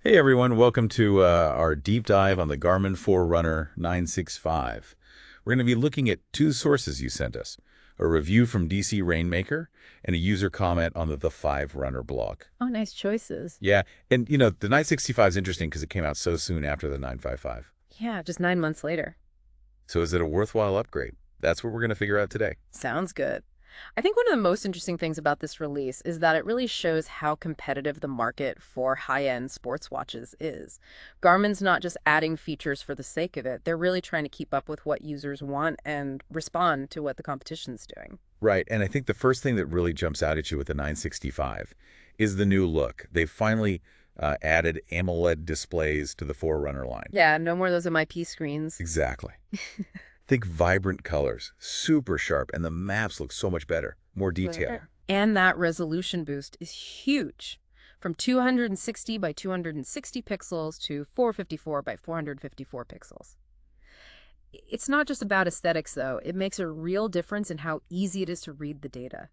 Hey everyone, welcome to our deep dive on the Garmin Forerunner 965. We're going to be looking at two sources you sent us, a review from DC Rainmaker and a user comment on the 5 Runner blog. Oh, nice choices. Yeah, and the 965 is interesting because it came out so soon after the 955. Yeah, just 9 months later. So is it a worthwhile upgrade? That's what we're going to figure out today. Sounds good. I think one of the most interesting things about this release is that it really shows how competitive the market for high-end sports watches is. Garmin's not just adding features for the sake of it. They're really trying to keep up with what users want and respond to what the competition's doing. Right, and I think the first thing that really jumps out at you with the 965 is the new look. They've finally added AMOLED displays to the Forerunner line. Yeah, no more of those MIP screens. Exactly. Think vibrant colors, super sharp, and the maps look so much better, more detailed. And that resolution boost is huge. From 260 by 260 pixels to 454 by 454 pixels. It's not just about aesthetics, though. It makes a real difference in how easy it is to read the data,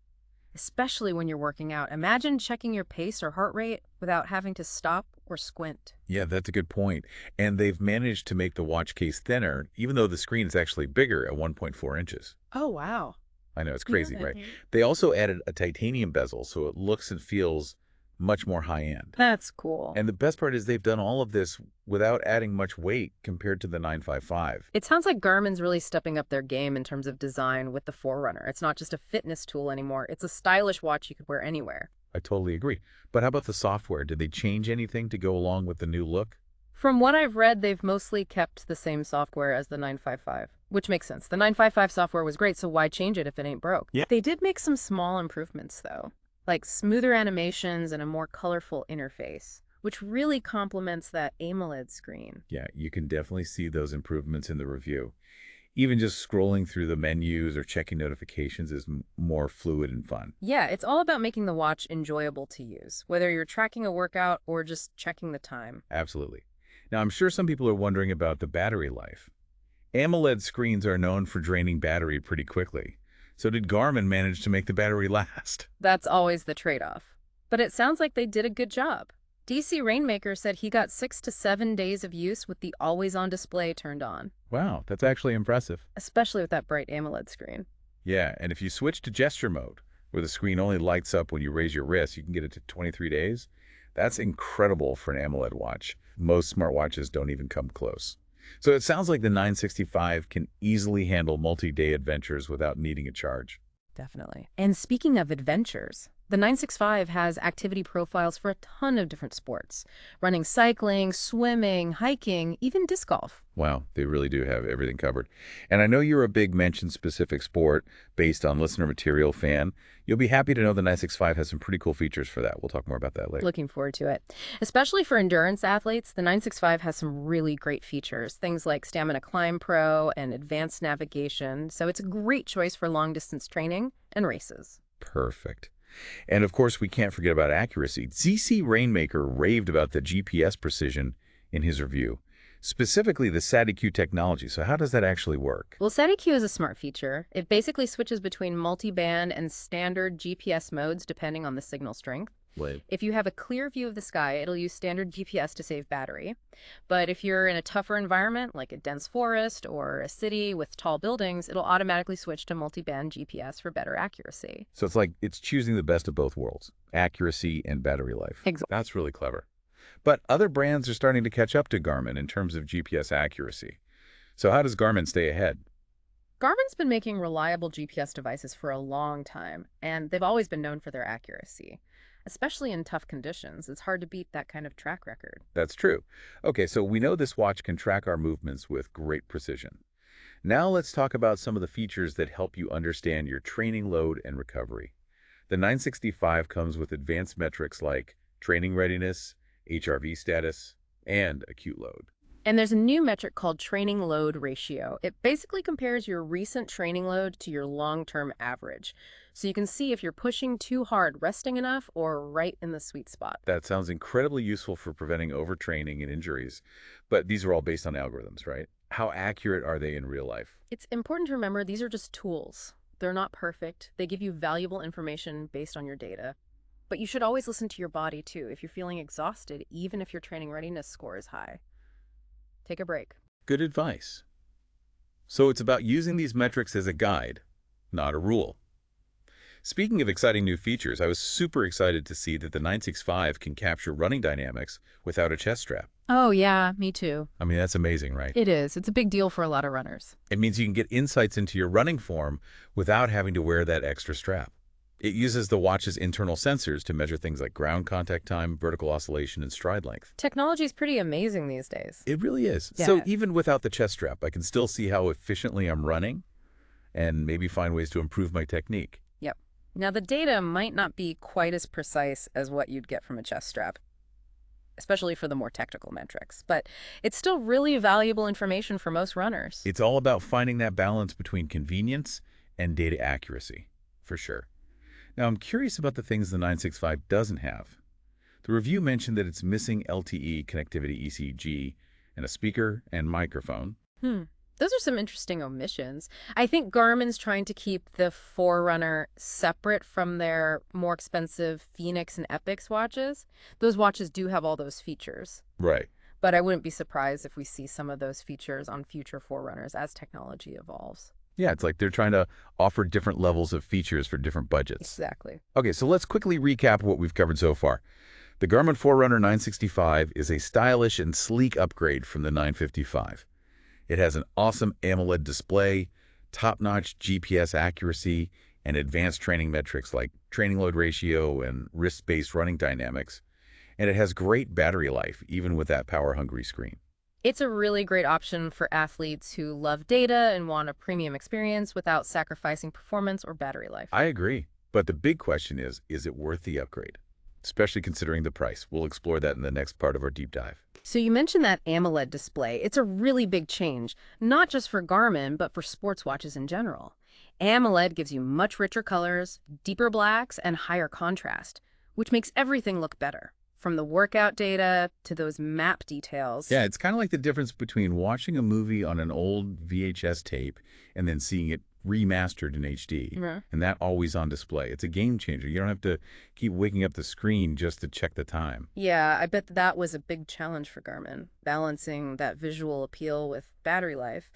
especially when you're working out. Imagine checking your pace or heart rate without having to stop or squint. Yeah, that's a good point. And they've managed to make the watch case thinner, even though the screen is actually bigger at 1.4 inches. Oh, wow. I know, it's crazy, right? They also added a titanium bezel, so it looks and feels much more high-end. That's cool. And the best part is they've done all of this without adding much weight compared to the 955. It sounds like Garmin's really stepping up their game in terms of design with the Forerunner. It's not just a fitness tool anymore. It's a stylish watch you could wear anywhere. I totally agree. But how about the software? Did they change anything to go along with the new look? From what I've read, they've mostly kept the same software as the 955, which makes sense. The 955 software was great, so why change it if it ain't broke? Yeah. They did make some small improvements, though, like smoother animations and a more colorful interface, which really complements that AMOLED screen. Yeah, you can definitely see those improvements in the review. Even just scrolling through the menus or checking notifications is more fluid and fun. Yeah, it's all about making the watch enjoyable to use, whether you're tracking a workout or just checking the time. Absolutely. Now, I'm sure some people are wondering about the battery life. AMOLED screens are known for draining battery pretty quickly. So did Garmin manage to make the battery last? That's always the trade-off. But it sounds like they did a good job. DC Rainmaker said he got 6 to 7 days of use with the always-on display turned on, Wow, that's actually impressive. especially with that bright AMOLED screen. Yeah, and if you switch to gesture mode, where the screen only lights up when you raise your wrist, you can get it to 23 days. That's incredible for an AMOLED watch. Most smartwatches don't even come close. So it sounds like the 965 can easily handle multi-day adventures without needing a charge. Definitely. And speaking of adventures, the 965 has activity profiles for a ton of different sports. Running, cycling, swimming, hiking, even disc golf. Wow, they really do have everything covered. And I know you're a big mention-specific sport based on listener material fan. You'll be happy to know the 965 has some pretty cool features for that. We'll talk more about that later. Looking forward to it. Especially for endurance athletes, the 965 has some really great features. Things like Stamina Climb Pro and advanced navigation. So it's a great choice for long-distance training and races. Perfect. And of course, we can't forget about accuracy. ZC Rainmaker raved about the GPS precision in his review, specifically the SATIQ technology. So how does that actually work? Well, SATiQ is a smart feature. It basically switches between multi-band and standard GPS modes depending on the signal strength. Wait. If you have a clear view of the sky, it'll use standard GPS to save battery. But if you're in a tougher environment, like a dense forest or a city with tall buildings, it'll automatically switch to multi-band GPS for better accuracy. So it's like it's choosing the best of both worlds, accuracy and battery life. Exactly. That's really clever. But other brands are starting to catch up to Garmin in terms of GPS accuracy. So how does Garmin stay ahead? Garmin's been making reliable GPS devices for a long time, and they've always been known for their accuracy. Especially in tough conditions, it's hard to beat that kind of track record. That's true. Okay, so we know this watch can track our movements with great precision. Now let's talk about some of the features that help you understand your training load and recovery. The 965 comes with advanced metrics like training readiness, HRV status, and acute load. And there's a new metric called training load ratio. It basically compares your recent training load to your long-term average. So you can see if you're pushing too hard, resting enough, or right in the sweet spot. That sounds incredibly useful for preventing overtraining and injuries, but these are all based on algorithms, right? How accurate are they in real life? It's important to remember these are just tools. They're not perfect. They give you valuable information based on your data. But you should always listen to your body, too, if you're feeling exhausted, even if your training readiness score is high. Take a break. Good advice. So it's about using these metrics as a guide, not a rule. Speaking of exciting new features, I was super excited to see that the 965 can capture running dynamics without a chest strap. Oh, yeah, me too. I mean, that's amazing, right? It is. It's a big deal for a lot of runners. It means you can get insights into your running form without having to wear that extra strap. It uses the watch's internal sensors to measure things like ground contact time, vertical oscillation, and stride length. Technology is pretty amazing these days. It really is. Yeah. So even without the chest strap, I can still see how efficiently I'm running and maybe find ways to improve my technique. Yep. Now, the data might not be quite as precise as what you'd get from a chest strap, especially for the more technical metrics, but it's still really valuable information for most runners. It's all about finding that balance between convenience and data accuracy, for sure. Now, I'm curious about the things the 965 doesn't have. The review mentioned that it's missing LTE connectivity ECG and a speaker and microphone. Those are some interesting omissions. I think Garmin's trying to keep the Forerunner separate from their more expensive Phoenix and Epix watches. Those watches do have all those features. Right. But I wouldn't be surprised if we see some of those features on future Forerunners as technology evolves. Yeah, it's like they're trying to offer different levels of features for different budgets. Exactly. Okay, so let's quickly recap what we've covered so far. The Garmin Forerunner 965 is a stylish and sleek upgrade from the 955. It has an awesome AMOLED display, top-notch GPS accuracy, and advanced training metrics like training load ratio and wrist-based running dynamics. And it has great battery life, even with that power-hungry screen. It's a really great option for athletes who love data and want a premium experience without sacrificing performance or battery life. I agree. But the big question is it worth the upgrade? Especially considering the price. We'll explore that in the next part of our deep dive. So you mentioned that AMOLED display. It's a really big change, not just for Garmin, but for sports watches in general. AMOLED gives you much richer colors, deeper blacks, and higher contrast, which makes everything look better. From the workout data to those map details. Yeah, it's kind of like the difference between watching a movie on an old VHS tape and then seeing it remastered in HD, and that always on display. It's a game changer. You don't have to keep waking up the screen just to check the time. Yeah, I bet that was a big challenge for Garmin, balancing that visual appeal with battery life.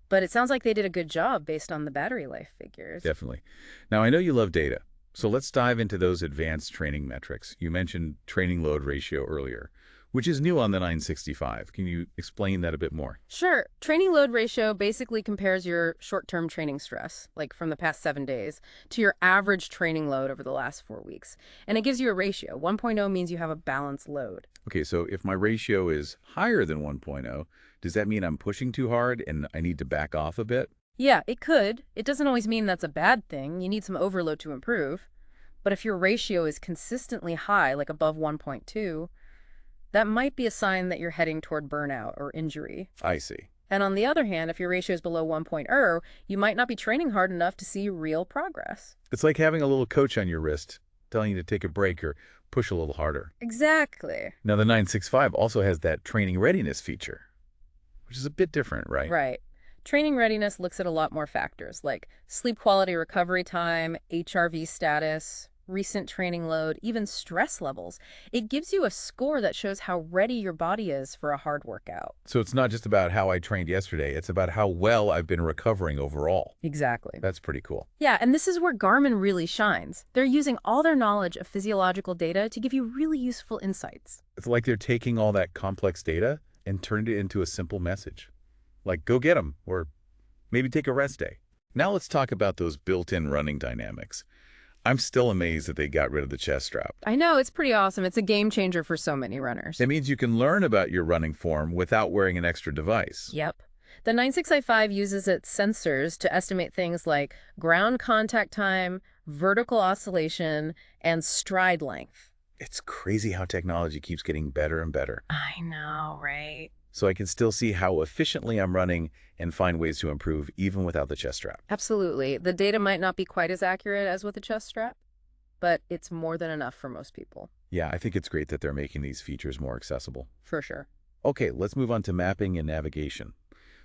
But it sounds like they did a good job based on the battery life figures. Definitely. Now, I know you love data, so let's dive into those advanced training metrics. You mentioned training load ratio earlier, which is new on the 965. Can you explain that a bit more? Sure. Training load ratio basically compares your short-term training stress, like from the past 7 days, to your average training load over the last 4 weeks. And it gives you a ratio. 1.0 means you have a balanced load. Okay, so if my ratio is higher than 1.0, does that mean I'm pushing too hard and I need to back off a bit? Yeah, it could. It doesn't always mean that's a bad thing. You need some overload to improve. But if your ratio is consistently high, like above 1.2, that might be a sign that you're heading toward burnout or injury. I see. And on the other hand, if your ratio is below 1.0, you might not be training hard enough to see real progress. It's like having a little coach on your wrist telling you to take a break or push a little harder. Exactly. Now, the 965 also has that training readiness feature, which is a bit different, right? Right. Training readiness looks at a lot more factors like sleep quality, recovery time, HRV status, recent training load, even stress levels. It gives you a score that shows how ready your body is for a hard workout. So it's not just about how I trained yesterday, it's about how well I've been recovering overall. Exactly. That's pretty cool. Yeah, and this is where Garmin really shines. They're using all their knowledge of physiological data to give you really useful insights. It's like they're taking all that complex data and turned it into a simple message. Like, go get them, or maybe take a rest day. Now let's talk about those built-in running dynamics. I'm still amazed that they got rid of the chest strap. I know, it's pretty awesome. It's a game changer for so many runners. It means you can learn about your running form without wearing an extra device. Yep. The 965 uses its sensors to estimate things like ground contact time, vertical oscillation, and stride length. It's crazy how technology keeps getting better and better. I know, right? So I can still see how efficiently I'm running and find ways to improve even without the chest strap. Absolutely. The data might not be quite as accurate as with a chest strap, but it's more than enough for most people. Yeah, I think it's great that they're making these features more accessible. For sure. Okay, let's move on to mapping and navigation.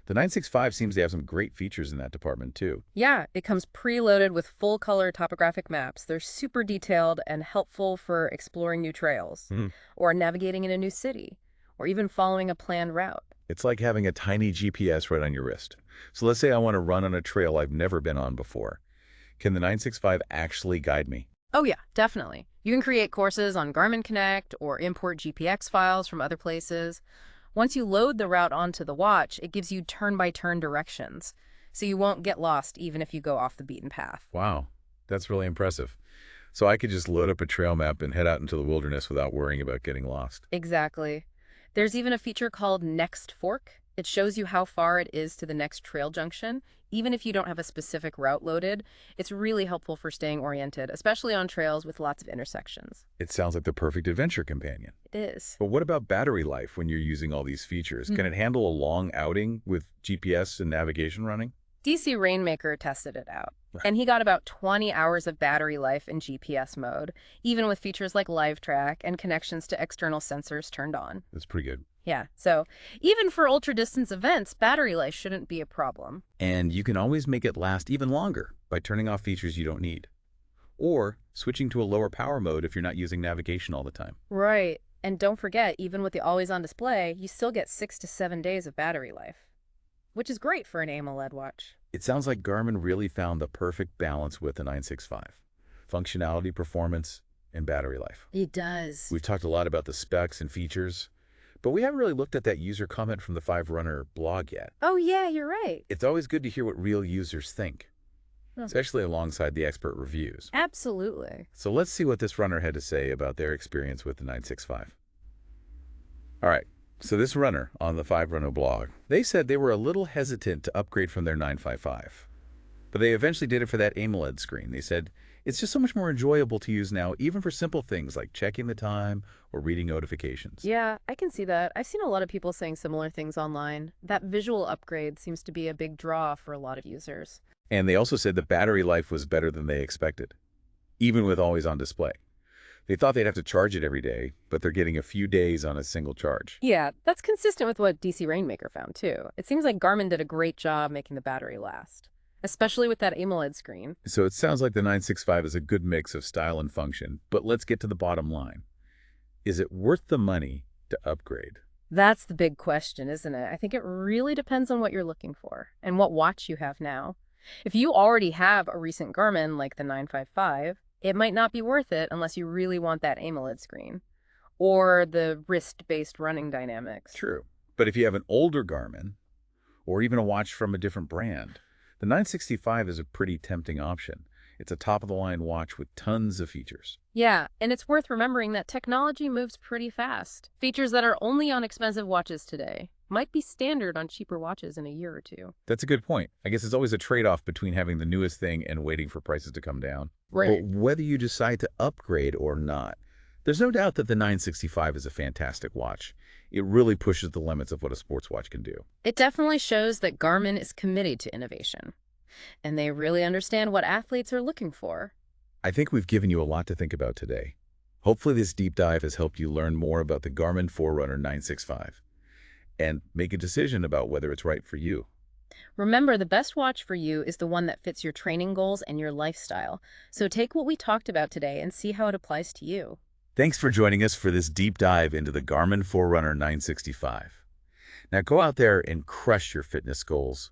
The 965 seems to have some great features in that department, too. Yeah, it comes preloaded with full-color topographic maps. They're super detailed and helpful for exploring new trails, Mhm. or navigating in a new city, or even following a planned route. It's like having a tiny GPS right on your wrist. So let's say I want to run on a trail I've never been on before. Can the 965 actually guide me? Oh yeah, definitely. You can create courses on Garmin Connect or import GPX files from other places. Once you load the route onto the watch, it gives you turn-by-turn directions, so you won't get lost even if you go off the beaten path. Wow, that's really impressive. So I could just load up a trail map and head out into the wilderness without worrying about getting lost. Exactly. There's even a feature called Next Fork. It shows you how far it is to the next trail junction, even if you don't have a specific route loaded. It's really helpful for staying oriented, especially on trails with lots of intersections. It sounds like the perfect adventure companion. It is. But what about battery life when you're using all these features? Can it handle a long outing with GPS and navigation running? DC Rainmaker tested it out, Right. and he got about 20 hours of battery life in GPS mode, even with features like Live Track and connections to external sensors turned on. That's pretty good. Yeah, so even for ultra-distance events, battery life shouldn't be a problem. And you can always make it last even longer by turning off features you don't need. Or switching to a lower power mode if you're not using navigation all the time. Right, and don't forget, even with the always-on display, you still get 6 to 7 days of battery life, which is great for an AMOLED watch. It sounds like Garmin really found the perfect balance with the 965. Functionality, performance, and battery life. It does. We've talked a lot about the specs and features, but we haven't really looked at that user comment from the Forerunner blog yet. Oh yeah, you're right. It's always good to hear what real users think, Huh. especially alongside the expert reviews. Absolutely. So let's see what this runner had to say about their experience with the 965. All right, so this runner on the Forerunner blog, they said they were a little hesitant to upgrade from their 955, but they eventually did it for that AMOLED screen. They said, it's just so much more enjoyable to use now, even for simple things like checking the time or reading notifications. Yeah, I can see that. I've seen a lot of people saying similar things online. That visual upgrade seems to be a big draw for a lot of users. And they also said the battery life was better than they expected, even with always on display. They thought they'd have to charge it every day, but they're getting a few days on a single charge. Yeah, that's consistent with what DC Rainmaker found too. It seems like Garmin did a great job making the battery last, especially with that AMOLED screen. So it sounds like the 965 is a good mix of style and function, but let's get to the bottom line. Is it worth the money to upgrade? That's the big question, isn't it? I think it really depends on what you're looking for and what watch you have now. If you already have a recent Garmin like the 955, it might not be worth it unless you really want that AMOLED screen or the wrist-based running dynamics. True. But if you have an older Garmin, or even a watch from a different brand, the 965 is a pretty tempting option. It's a top-of-the-line watch with tons of features. Yeah, and it's worth remembering that technology moves pretty fast. Features that are only on expensive watches today might be standard on cheaper watches in a year or two. That's a good point. I guess it's always a trade-off between having the newest thing and waiting for prices to come down. But whether you decide to upgrade or not, there's no doubt that the 965 is a fantastic watch. It really pushes the limits of what a sports watch can do. It definitely shows that Garmin is committed to innovation, and they really understand what athletes are looking for. I think we've given you a lot to think about today. Hopefully this deep dive has helped you learn more about the Garmin Forerunner 965 and make a decision about whether it's right for you. Remember, the best watch for you is the one that fits your training goals and your lifestyle. So take what we talked about today and see how it applies to you. Thanks for joining us for this deep dive into the Garmin Forerunner 965. Now go out there and crush your fitness goals